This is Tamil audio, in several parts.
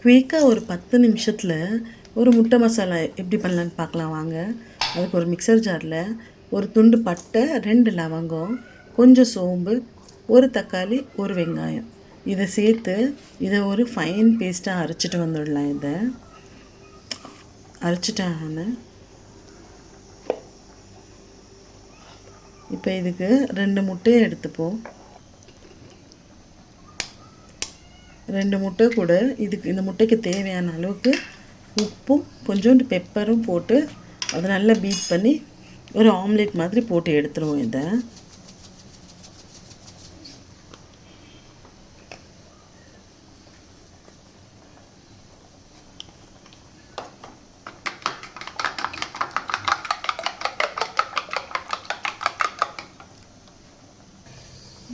குயிக்காக ஒரு 10 நிமிஷத்தில் ஒரு முட்டை மசாலா எப்படி பண்ணலான்னு பார்க்கலாம் வாங்க. அதுக்கு ஒரு மிக்சர் ஜாரில் ஒரு துண்டு பட்டை, 2 லவங்கம், கொஞ்சம் சோம்பு, ஒரு தக்காளி, ஒரு வெங்காயம் இதை சேர்த்து இதை ஒரு ஃபைன் பேஸ்ட்டாக அரைச்சிட்டு வந்துடலாம். இதை அரைச்சிட்டாங்க. இப்போ இதுக்கு 2 முட்டையை எடுத்துப்போம். 2 முட்டை கூட இந்த முட்டைக்கு தேவையான அளவுக்கு உப்பும் கொஞ்சோண்டு பெப்பரும் போட்டு அதை நல்லா பீட் பண்ணி ஒரு ஆம்லேட் மாதிரி போட்டு எடுத்துருவோம். இதை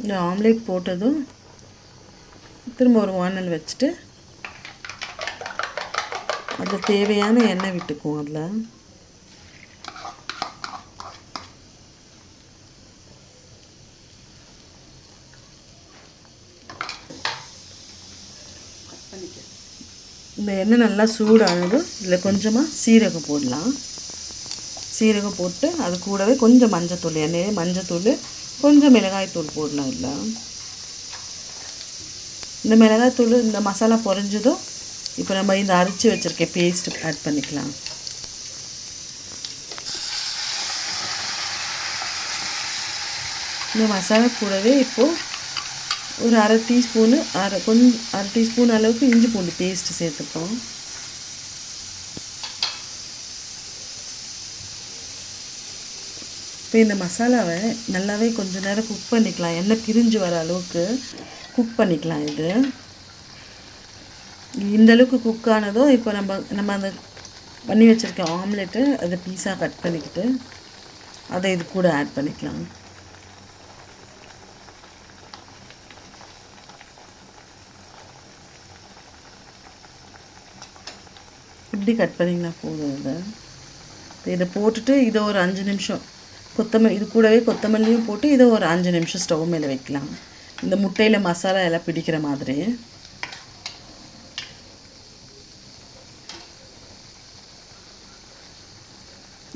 இந்த ஆம்லேட் போட்டதும் திரும்ப ஒரு வானல் வச்சுட்டு அதில் தேவையான எண்ணெய் விட்டுக்குவோம். அதில் இந்த எண்ணெய் நல்லா சூடானதும் இதில் கொஞ்சமாக சீரகம் போடலாம். சீரகம் போட்டு அது கூடவே கொஞ்சம் மஞ்சத்தூள், எண்ணெயே மஞ்சத்தூள், கொஞ்சம் மிளகாய்த்தூள் போடலாம். இல்லை இந்த மிளகாய்த்தூள் இந்த மசாலா பொரிஞ்சதும் இப்போ நம்ம இந்த அரைச்சி வச்சுருக்க பேஸ்ட் ஆட் பண்ணிக்கலாம். இந்த மசாலா கூடவே இப்போது ஒரு அரை டீஸ்பூன் அளவுக்கு இஞ்சி பூண்டு பேஸ்ட்டு சேர்த்துப்போம். இப்போ இந்த மசாலாவை நல்லாவே கொஞ்சம் நேரம் குக் பண்ணிக்கலாம். எண்ணெய் பிரிஞ்சு வர அளவுக்கு குக் பண்ணிக்கலாம். இது இந்தளவுக்கு குக் ஆனதும் இப்போ நம்ம அந்த பண்ணி வச்சுருக்க ஆம்லெட்டு அதை பீஸாக கட் பண்ணிக்கிட்டு அதை இது கூட ஆட் பண்ணிக்கலாம். இப்படி கட் பண்ணிங்கன்னா போதும். இதை போட்டுட்டு இதை ஒரு 5 நிமிஷம் இது கூடவே கொத்தமல்லியும் போட்டு இதை ஒரு 5 நிமிஷம் ஸ்டவ் மேலே வைக்கலாம். இந்த முட்டையில் மசாலா எல்லாம் பிடிக்கிற மாதிரி.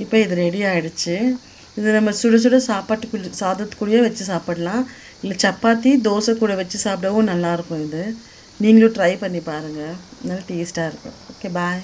இப்போ இது ரெடி ஆகிடுச்சு. இது நம்ம சுட சுட சாதத்துக்குள்ளேயே வச்சு சாப்பிடலாம். இல்லை சப்பாத்தி, தோசை கூட வச்சு சாப்பிடவும் நல்லாயிருக்கும். இது நீங்களும் ட்ரை பண்ணி பாருங்கள். நல்லா டேஸ்ட்டாக இருக்கும். ஓகே, பாய்.